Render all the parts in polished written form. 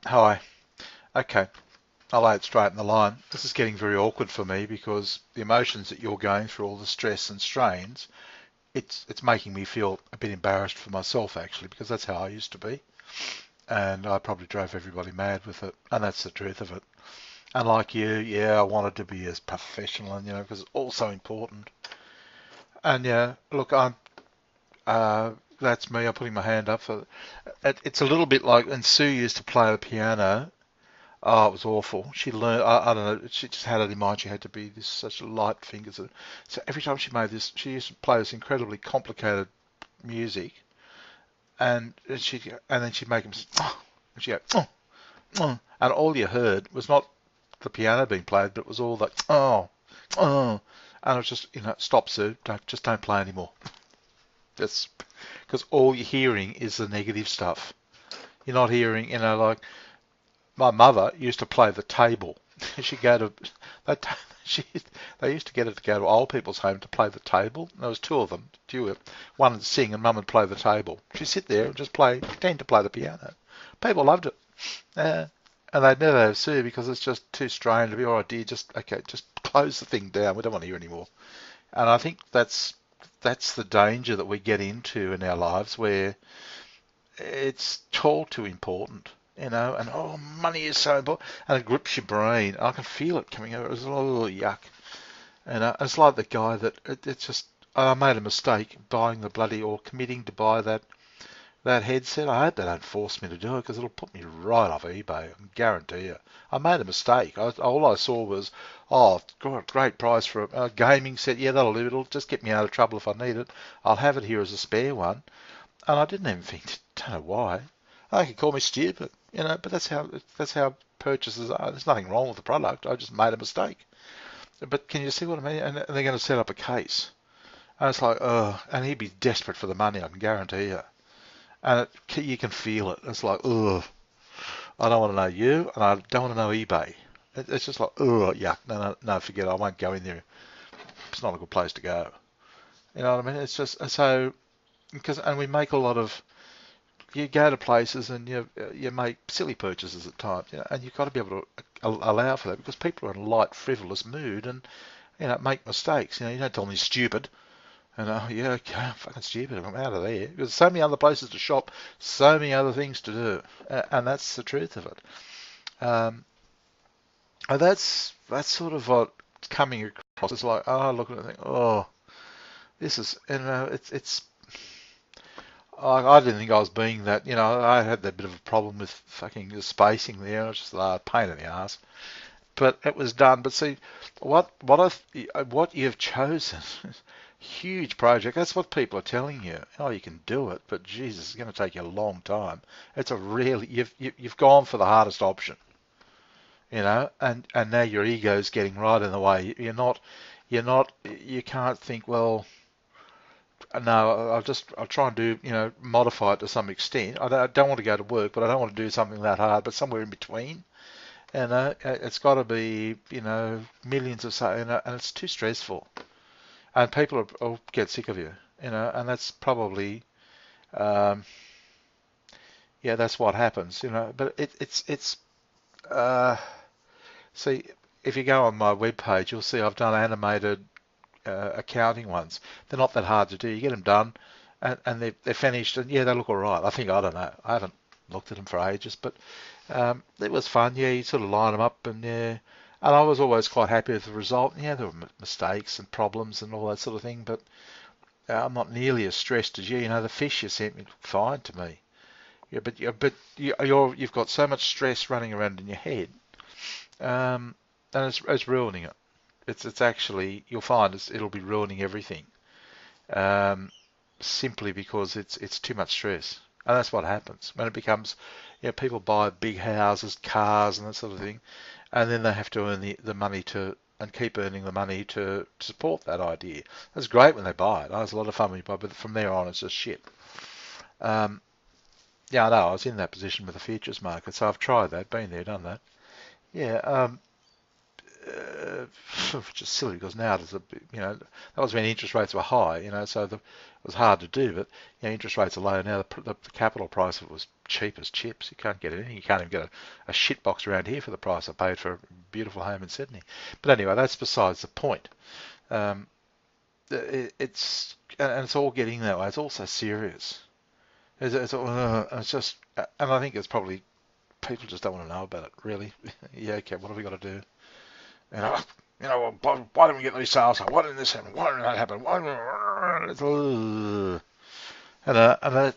Hi. Okay, I'll lay it straight in the line. This is getting very awkward for me because the emotions that you're going through, all the stress and strains, it's making me feel a bit embarrassed for myself actually, because that's how I used to be, and I probably drove everybody mad with it, and that's the truth of it. And like you, yeah, I wanted to be as professional, and because it's all so important. And yeah, look, that's me. I'm putting my hand up for it. It's a little bit like when Sue used to play the piano. Oh, it was awful. She learned, I don't know, she just had it in mind she had to be this such light fingers. So every time she made this, she used to play this incredibly complicated music, and and then she'd make them, and she'd go, and all you heard was not the piano being played, but it was all the, oh, and it was just, stop, Sue, just don't play anymore. That's because all you're hearing is the negative stuff. You're not hearing, like my mother used to play the table. She'd go to they she they used to get her to go to old people's home to play the table. There was two of them. One would sing and mum would play the table. She'd sit there and just pretend to play the piano. People loved it, uh, and they'd never have Sue because it's just too strange to be. All right, dear, just close the thing down. We don't want to hear anymore. And I think that's the danger that we get into in our lives where it's all too important, and oh, money is so important, and it grips your brain. I can feel it coming over. It's oh, yuck. And it's like the guy that it's just, I made a mistake buying the bloody or committing to buy that headset. I hope they don't force me to do it because it'll put me right off eBay. I can guarantee you. I made a mistake. All I saw was, oh, great price for a gaming set. Yeah, that'll do. It'll just get me out of trouble if I need it. I'll have it here as a spare one. And I didn't even think, don't know why. They could call me stupid, but that's how purchases are. There's nothing wrong with the product. I just made a mistake. But can you see what I mean? And they're going to set up a case. And it's like, and he'd be desperate for the money, I can guarantee you. And you can feel it. It's like, I don't want to know you, and I don't want to know eBay. It's just like, yuck, no, forget it. I won't go in there. It's not a good place to go. You know what I mean? It's just so, and we make a lot of, you go to places and you make silly purchases at times, and you've got to be able to allow for that because people are in a light, frivolous mood and make mistakes. You don't tell me stupid, and yeah, okay, I'm fucking stupid. I'm out of there. There's so many other places to shop, so many other things to do, and that's the truth of it. Um, and that's sort of what coming across. It's like, oh, look at it, and think, oh, this is, it's I didn't think I was being that. I had that bit of a problem with fucking the spacing there. I was just a pain in the ass. But it was done. But see, what you've chosen, huge project. That's what people are telling you. Oh, you can do it, but Jesus, it's going to take you a long time. It's a really you've gone for the hardest option, and now your ego's getting right in the way. You can't think, well, no, I'll try and modify it to some extent. I don't want to go to work, but I don't want to do something that hard, but somewhere in between. And it's got to be, millions of so, and it's too stressful. And people will get sick of you, and that's probably, um, yeah, that's what happens, But it's, uh, see, if you go on my webpage, you'll see I've done animated accounting ones. They're not that hard to do. You get them done, and they're finished, and yeah, they look all right. I don't know. I haven't looked at them for ages, but it was fun. Yeah, you sort of line them up, and yeah, and I was always quite happy with the result. Yeah, there were mistakes and problems and all that sort of thing, but I'm not nearly as stressed as you. The fish you sent me looked fine to me. Yeah, you've got so much stress running around in your head, um, and it's ruining it. It's actually you'll find it'll be ruining everything. Um, Simply because it's too much stress. And that's what happens when it becomes, people buy big houses, cars, and that sort of thing, and then they have to earn the money to and keep earning the money to support that idea. That's great when they buy it. It's a lot of fun when you buy it, but from there on, it's just shit. Um, yeah, I know. I was in that position with the futures market, so I've tried that, been there, done that. Yeah, which is silly because now there's that was when interest rates were high, so it was hard to do. But interest rates are low now. The capital price of it was cheap as chips. You can't get anything. You can't even get a shit box around here for the price I paid for a beautiful home in Sydney. But anyway, that's besides the point. Um, it's all getting that way. It's all so serious. It's just, and I think it's probably people just don't want to know about it. Really, yeah. Okay, what have we got to do? You know, why didn't we get these sales? Why didn't this happen? Why didn't that happen?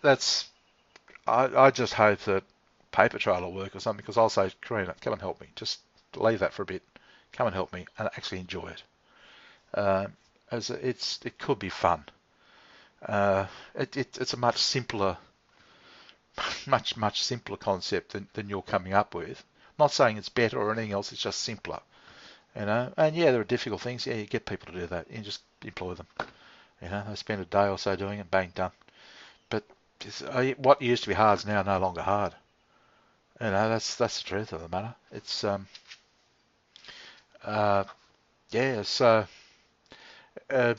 That's. I just hope that paper trail will work or something because I'll say, Karina, come and help me. Just leave that for a bit. Come and help me and actually enjoy it. As it could be fun. It's a much simpler concept than you're coming up with. I'm not saying it's better or anything else, it's just simpler. And yeah, there are difficult things. Yeah, you get people to do that. You just employ them. They spend a day or so doing it, bang, done. But what used to be hard is now no longer hard. That's the truth of the matter. It's yeah. So I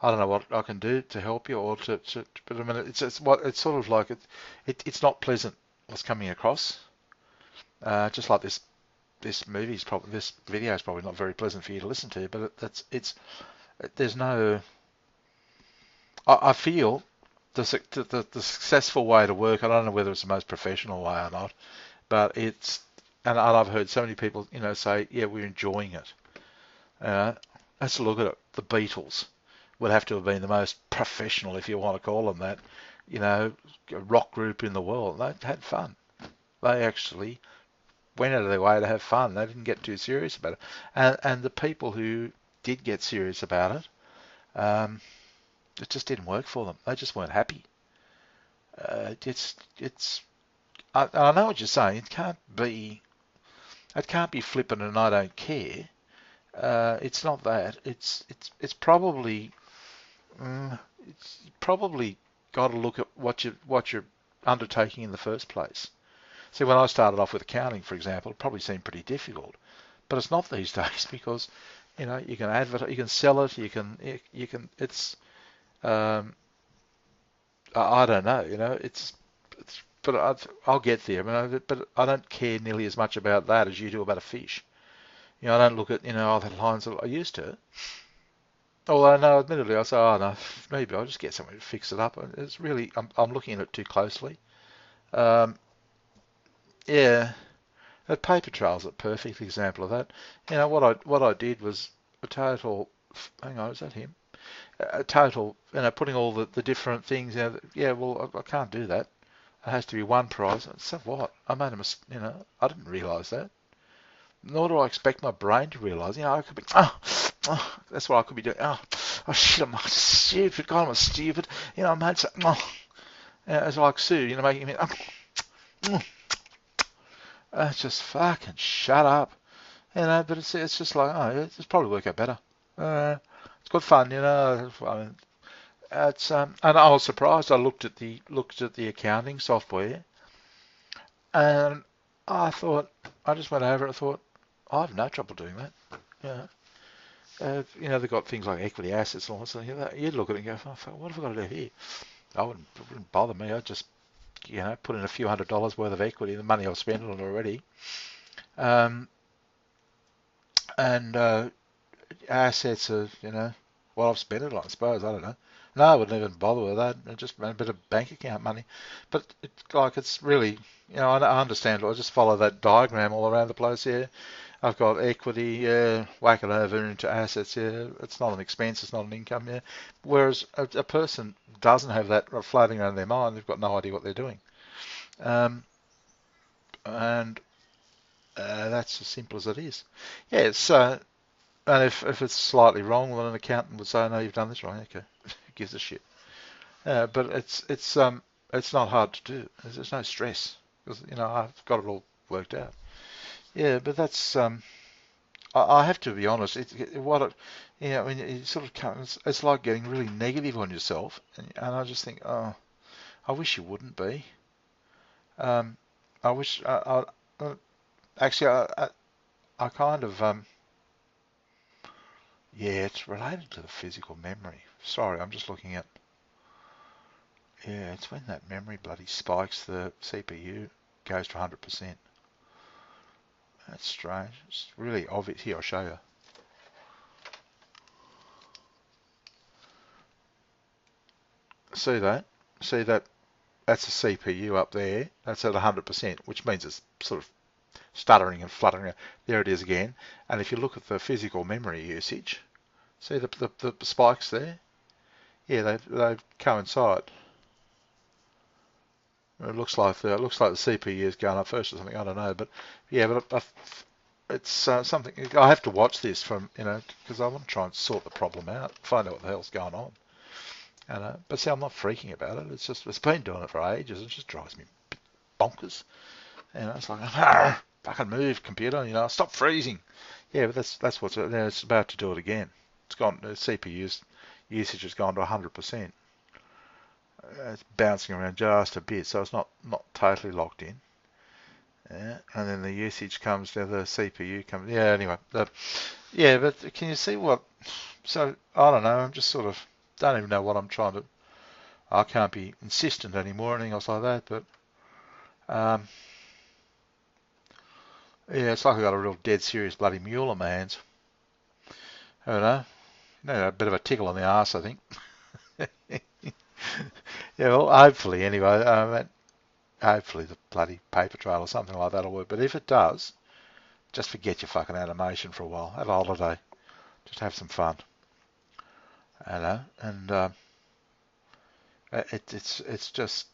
don't know what I can do to help you or but I mean it's sort of like it's not pleasant what's coming across. Just like this video is probably not very pleasant for you to listen to, but there's no. I feel the successful way to work. I don't know whether it's the most professional way or not, but and I've heard so many people say, yeah, we're enjoying it. Let's look at it. The Beatles would have to have been the most professional, if you want to call them that, rock group in the world. They had fun. They actually went out of their way to have fun. They didn't get too serious about it. And the people who did get serious about it, it just didn't work for them. They just weren't happy. I know what you're saying. It can't be flippant and I don't care. It's not that. It's probably got to look at what you're undertaking in the first place. See, when I started off with accounting, for example, it probably seemed pretty difficult, but it's not these days because you can advertise, you can sell it, you can. It's I don't know, but I'll get there. But I don't care nearly as much about that as you do about a fish. I don't look at other lines that I used to. Although no, admittedly, I say, oh no, maybe I'll just get somebody to fix it up. It's really, I'm looking at it too closely. Um, yeah, that paper trail's a perfect example of that. What I did was a total. Hang on, is that him? A total, putting all the different things. Yeah, well, I can't do that. It has to be one price. So what? I made a mistake. I didn't realise that. Nor do I expect my brain to realise. I could be. That's what I could be doing. Oh shit! I'm stupid. God, I'm stupid. I made so. It's like Sue. Making me. Just fucking shut up. But it's just like, it's probably work out better. It's good fun, I mean, it's and I was surprised. I looked at the accounting software, and I just went over it. I thought, I have no trouble doing that. They've got things like equity assets and all that. So you'd look at it and go, oh, what have I got to do here? It wouldn't bother me. I'd just put in a few $100s worth of equity, the money I've spent on it already. And assets are, what I've spent it on, I suppose. I don't know. No, I wouldn't even bother with that. Just a bit of bank account money. But it's really, I understand. I just follow that diagram all around the place here. I've got equity, whack it over into assets, it's not an expense, it's not an income, Whereas a person doesn't have that floating around their mind, they've got no idea what they're doing. And that's as simple as it is. So, and if it's slightly wrong, then an accountant would say, no, you've done this wrong. Okay, who gives a shit? But it's not hard to do. There's no stress because I've got it all worked out. Yeah, but that's I have to be honest. I mean, it sort of comes. It's like getting really negative on yourself, and I just think, oh, I wish you wouldn't be. I wish Actually, I kind of yeah, it's related to the physical memory. Sorry, I'm just looking at. Yeah, it's when that memory bloody spikes, the CPU goes to 100%. That's strange. It's really obvious. Here, I'll show you. See that? See that? That's a CPU up there. That's at 100%, which means it's sort of stuttering and fluttering. There it is again. And if you look at the physical memory usage, see the spikes there? Yeah, they coincide. It looks like the CPU is going up first or something. I don't know, but yeah, but it's something. I have to watch this from because I want to try and sort the problem out, find out what the hell's going on. But see, I'm not freaking about it. It's been doing it for ages. It just drives me bonkers. It's like fucking move, computer. Stop freezing. Yeah, but that's what's it's about to do it again. It's gone. The CPU's usage has gone to 100%. It's bouncing around just a bit, so it's not totally locked in. Yeah, and then the usage comes down, the CPU comes. Yeah, anyway, yeah, but can you see what? So I don't know. I'm just sort of don't even know what I'm trying to. I can't be insistent anymore, or anything else like that. But yeah, it's like I got a real dead serious bloody mule on my hands. I don't know. A bit of a tickle on the arse, I think. Yeah, well, hopefully anyway. Hopefully the bloody paper trail or something like that will work. But if it does, just forget your fucking animation for a while. Have a holiday. Just have some fun. And it's just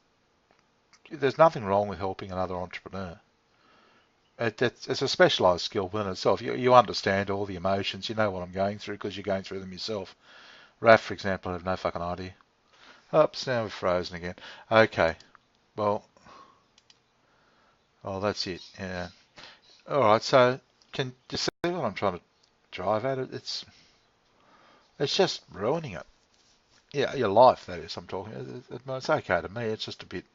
there's nothing wrong with helping another entrepreneur. It's a specialised skill within itself. You understand all the emotions. You know what I'm going through because you're going through them yourself. Raf, for example, I have no fucking idea. Oops, now we're frozen again. Okay, well, that's it. Yeah. All right. So can you see what I'm trying to drive at? It's just ruining it. Yeah, your life, that is. I'm talking. It's okay to me. It's just a bit.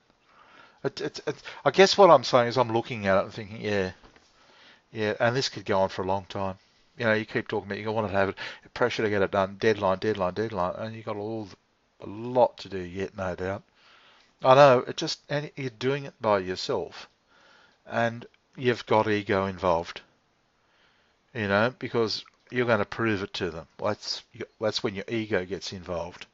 I guess what I'm saying is I'm looking at it and thinking, yeah, and this could go on for a long time. You keep talking about you want to have it, pressure to get it done, deadline, and you got a lot to do yet, no doubt. I know and you're doing it by yourself, and you've got ego involved, because you're going to prove it to them. That's when your ego gets involved,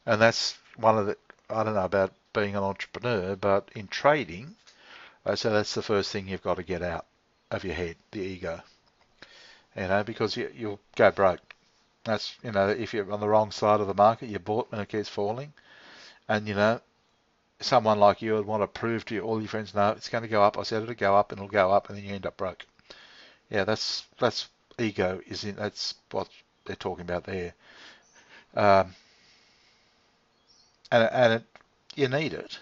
and that's one of the. I don't know about being an entrepreneur, but in trading, so that's the first thing you've got to get out of your head, the ego. Because you'll go broke. That's, if you're on the wrong side of the market, you're bought when it keeps falling. And, someone like you would want to prove to all your friends, no, it's going to go up. I said it'll go up and it'll go up, and then you end up broke. Yeah, that's ego. That's what they're talking about there. And you need it.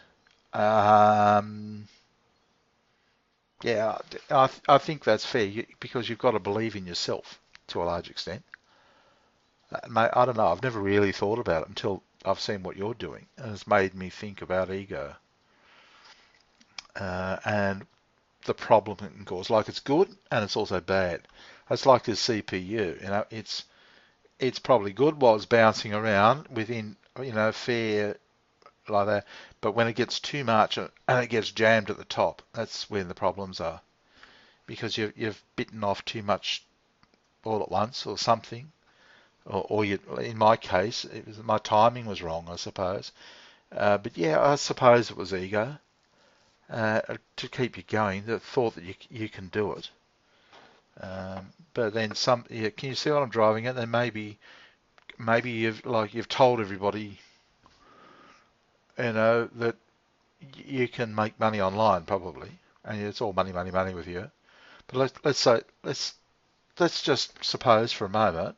Yeah, I think that's fair because you've got to believe in yourself to a large extent. Mate, I don't know. I've never really thought about it until I've seen what you're doing, and it's made me think about ego and the problem it can cause. Like it's good and it's also bad. It's like this CPU. It's probably good while it's bouncing around within fair like that. But when it gets too much and it gets jammed at the top, that's when the problems are because you've bitten off too much all at once or something. Or in my case, my timing was wrong, I suppose. But yeah, I suppose it was ego to keep you going. The thought that you can do it. But then yeah, can you see what I'm driving at? Then maybe you've told everybody, that you can make money online probably, and it's all money, money, money with you. But let's just suppose for a moment,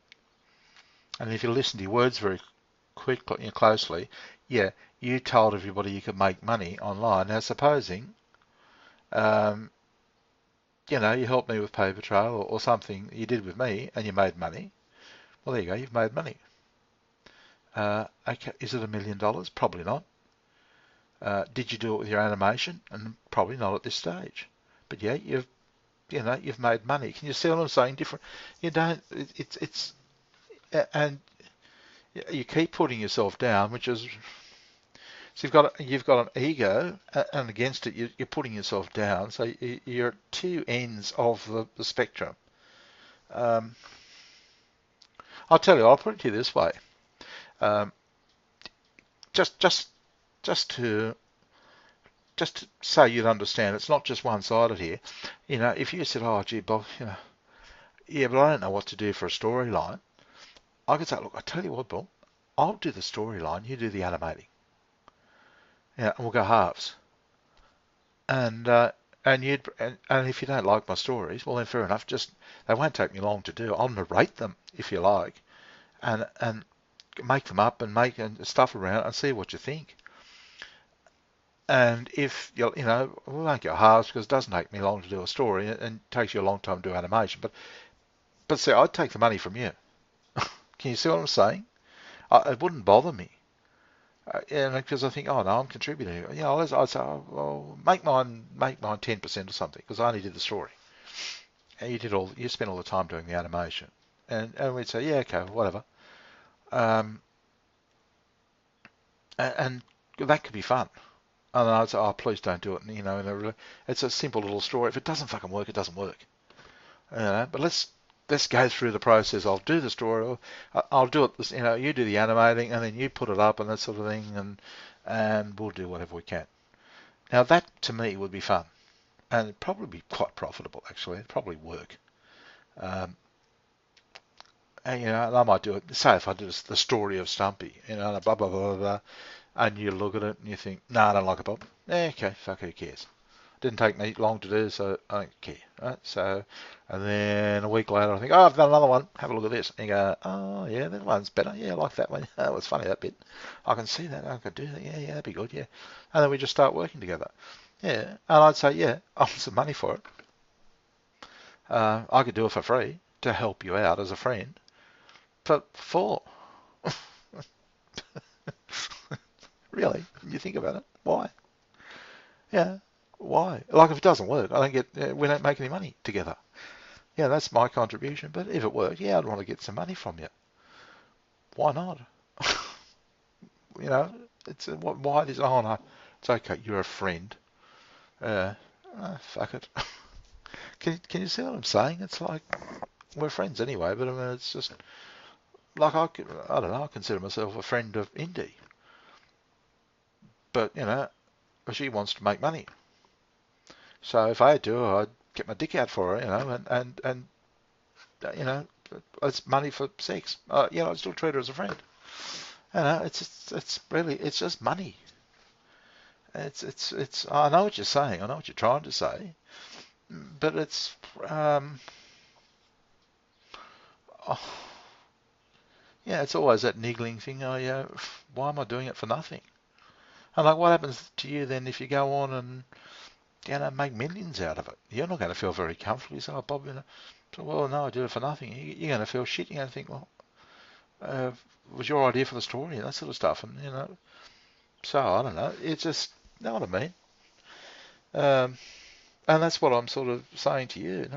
and if you listen to your words very quickly and closely, yeah, you told everybody you could make money online. Now, supposing, you helped me with Paper Trail or something you did with me and you made money. Well, there you go, you've made money. Okay, is it $1 million? Probably not. Did you do it with your animation? And probably not at this stage. But yeah, you've made money. Can you see what I'm saying? Different. You don't. It's and you keep putting yourself down, which is so you've got an ego, and against it you're putting yourself down. So you're at two ends of the spectrum. Um, I'll tell you. I'll put it to you this way. Um, just just just to so you'd understand, it's not just one-sided here. If you said, "Oh, gee, Bob, yeah, but I don't know what to do for a storyline," I could say, "Look, I tell you what, Bob, I'll do the storyline, you do the animating, yeah, and we'll go halves." And and if you don't like my stories, well then fair enough. Just they won't take me long to do. I'll narrate them if you like, and make them up and make and stuff around and see what you think. And if we won't go halves because it doesn't take me long to do a story and it takes you a long time to do animation. But see, I'd take the money from you. Can you see what I'm saying? It wouldn't bother me. And because I think, oh no, I'm contributing. I'd say, oh, well, make mine 10% or something because I only did the story. And you spent all the time doing the animation. And we'd say, yeah, okay, whatever. And that could be fun. And I'd say, oh, please don't do it. And, it's a simple little story. If it doesn't fucking work, it doesn't work. But let's go through the process. I'll do the story. I'll do it. You do the animating, and then you put it up and that sort of thing, and we'll do whatever we can. Now that to me would be fun, and it'd probably be quite profitable. Actually, it'd probably work. And I might do it. Say if I did the story of Stumpy, blah blah blah blah, blah, and you look at it and you think, no, I don't like it, Bob. Okay, fuck, who cares? Didn't take me long to do, so I don't care. Right? So, and then a week later, I think, oh, I've done another one. Have a look at this. And you go, oh, yeah, that one's better. Yeah, I like that one. That was funny, that bit. I can see that. I could do that. Yeah, that'd be good. Yeah. And then we just start working together. Yeah. And I'd say, yeah, I want some money for it. I could do it for free to help you out as a friend. But for really, you think about it, why? Yeah. Why? Like if it doesn't work, we don't make any money together. Yeah, that's my contribution. But if it worked, yeah, I'd want to get some money from you. Why not? you know, why this? Oh no, it's okay. You're a friend. Fuck it. Can you see what I'm saying? It's like we're friends anyway. But I mean, it's just like I don't know. I consider myself a friend of Indy. But she wants to make money. So if I had to, I'd get my dick out for her, and it's money for sex. I'd still treat her as a friend. It's just money. It's. I know what you're saying. I know what you're trying to say, but it's. Oh, yeah, it's always that niggling thing. Oh yeah, why am I doing it for nothing? And like, what happens to you then if you go on and make millions out of it? You're not going to feel very comfortable. You say, oh, Bob, so, well, no, I did it for nothing. You're going to feel shit. You're going to think, well, was your idea for the story and that sort of stuff. And, so I don't know. It's just, you know what I mean? And that's what I'm sort of saying to you.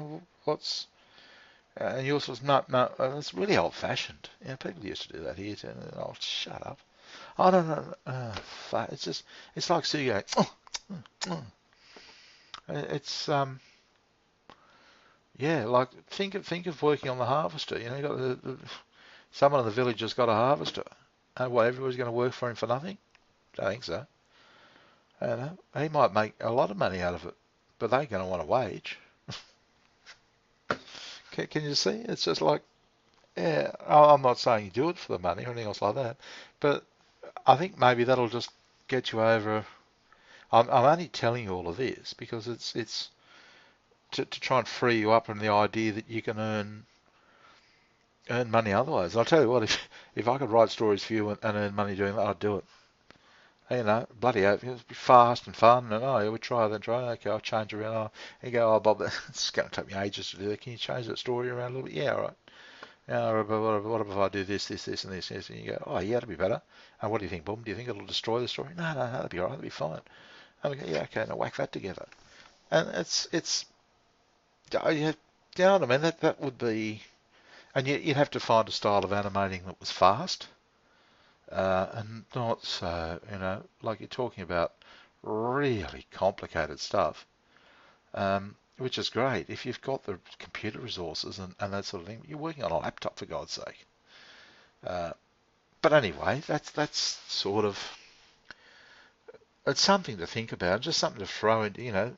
And you're sort of, no, it's really old fashioned. People used to do that here too. Oh, shut up. I don't know. It's like Sue going, it's, yeah, like think of working on the harvester. You got someone in the village has got a harvester, and what, everybody's going to work for him for nothing? I think so. He might make a lot of money out of it, but they're going to want a wage. Can you see? It's just like, yeah, I'm not saying you do it for the money or anything else like that, but I think maybe that'll just get you over. I'm only telling you all of this because it's to try and free you up from the idea that you can earn money otherwise. I'll tell you what, if I could write stories for you and earn money doing that, I'd do it. Bloody hell, it'd be fast and fun. And yeah, we try, then try. Okay, I'll change around. And you go, oh, Bob, it's going to take me ages to do that. Can you change that story around a little bit? Yeah, all right. Yeah, but what if I do this, and this? And you go, oh, yeah, that'll be better. And what do you think, Bob? Do you think it'll destroy the story? No, that'll be all right. That'll be fine. And we go, yeah, okay, now whack that together. And it's you know what I mean? That would be, and you'd have to find a style of animating that was fast, and not so, like you're talking about really complicated stuff, which is great if you've got the computer resources and that sort of thing. You're working on a laptop, for God's sake. Uh, but anyway, that's sort of, it's something to think about, just something to throw in, No,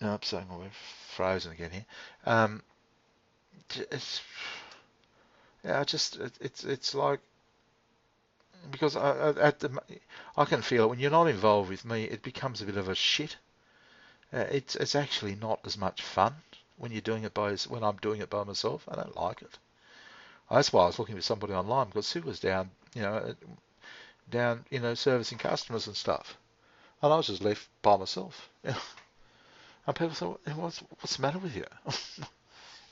I'm saying we're frozen again here. Um, it's yeah, it's like, because I can feel it when you're not involved with me, it becomes a bit of a shit. It's actually not as much fun when you're doing it when I'm doing it by myself. I don't like it. That's why I was looking for somebody online, because Sue was down, servicing customers and stuff, and I was just left by myself. And people thought, what's the matter with you?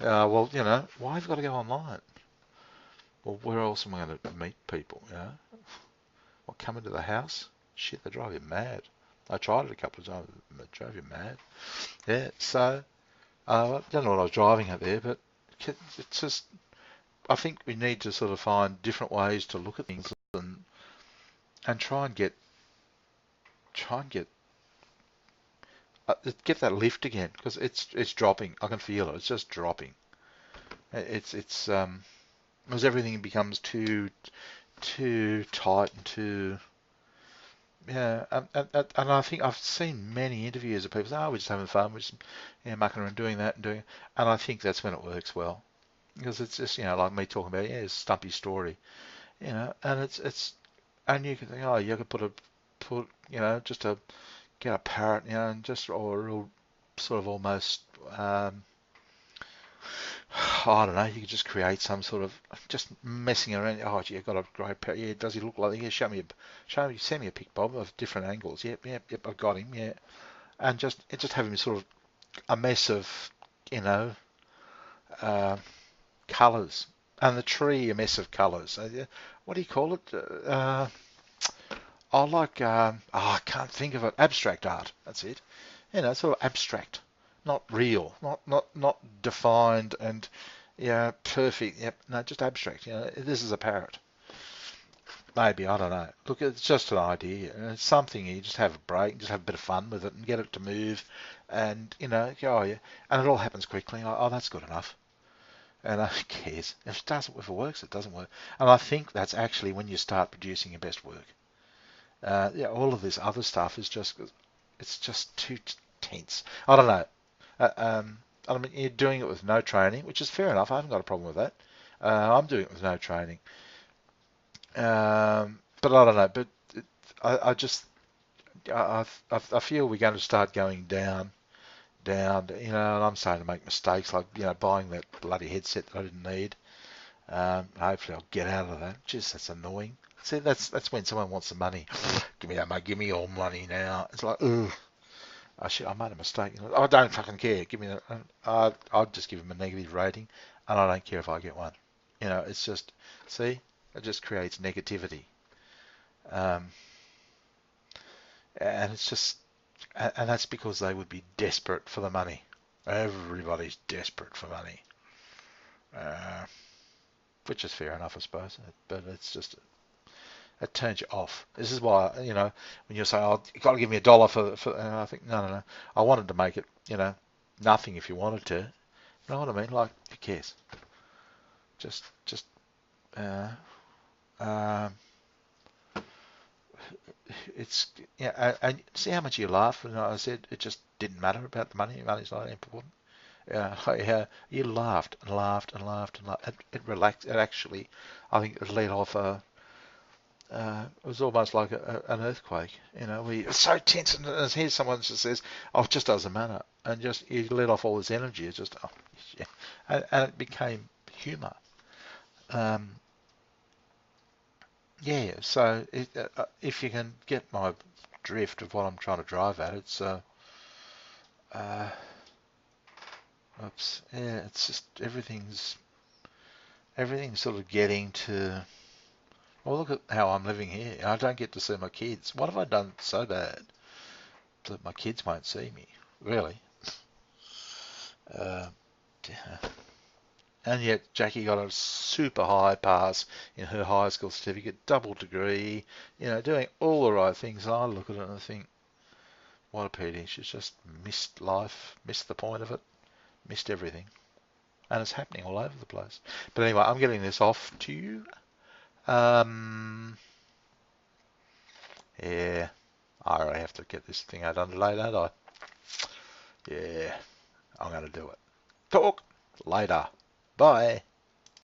Well, why have you got to go online? Well, where else am I going to meet people? Or come into the house? Shit, they drive you mad. I tried it a couple of times. It drove you mad. Yeah, so I don't know what I was driving at there, but it's just, I think we need to sort of find different ways to look at things and try and get that lift again, because it's dropping. I can feel it. It's just dropping. It's because everything becomes too tight and too, yeah. And I think I've seen many interviews of people say, "Oh, we're just having fun, we're just mucking around doing that and doing," and I think that's when it works well, because it's just like me talking about, it's a stumpy story, and it's and you can think, oh, you could put just a get a parrot, and just, or a real sort of almost, I don't know, you could just create some sort of, just messing around. Oh, gee, I've got a great parrot. Yeah, does he look like? Yeah, send me a pic, Bob, of different angles. Yep, I've got him. Yeah, and just have him sort of a mess of, you know, uh, colours, and the tree a mess of colours. Yeah, what do you call it? I like, I can't think of it. Abstract art. That's it. Sort of abstract, not real, not defined and, yeah, perfect. Yep, no, just abstract. This is a parrot. Maybe, I don't know. Look, it's just an idea. It's something you just have a break, just have a bit of fun with it, and get it to move, and go, oh yeah, and it all happens quickly. Oh, that's good enough. And who cares? If it works, it doesn't work. And I think that's actually when you start producing your best work. Yeah, all of this other stuff is it's just too tense. I don't know. I mean, you're doing it with no training, which is fair enough. I haven't got a problem with that. I'm doing it with no training. But I don't know. But I just, I feel we're going to start going down, and I'm starting to make mistakes, like, buying that bloody headset that I didn't need. Hopefully I'll get out of that. Just, that's annoying. See, that's when someone wants the money. Give me that, mate. Give me your money now. It's like, ugh. Oh, shit, I made a mistake. I don't fucking care. Give me that. I'll just give him a negative rating, and I don't care if I get one. It's just, see, it just creates negativity. Um, and it's just, and that's because they would be desperate for the money. Everybody's desperate for money, uh, which is fair enough, I suppose. But it's just, it turns you off. This is why, when you say, "Oh, you got to give me $1 for," and I think, no. I wanted to make it, nothing if you wanted to. You know what I mean? Like, who cares? Just, uh, um, it's, and see how much you laugh. And I said it just didn't matter about the money. Money's not important. Yeah, you laughed and laughed and laughed and laughed. It relaxed. It actually, I think, it let off it was almost like an earthquake. We are so tense, and here's someone just says, "Oh, it just doesn't matter," and just you let off all this energy. It's just, oh, yeah, and it became humour. Um, yeah, so if you can get my drift of what I'm trying to drive at, it's uh, oops, yeah, it's just everything's sort of getting to. Well, look at how I'm living here. I don't get to see my kids. What have I done so bad that my kids won't see me? Really? Uh, and yet Jackie got a super high pass in her high school certificate, double degree, doing all the right things. And I look at it and I think, what a pity. She's just missed life, missed the point of it, missed everything. And it's happening all over the place. But anyway, I'm getting this off to you. Yeah, I really have to get this thing out under late, don't I? Yeah, I'm going to do it. Talk later. Bye.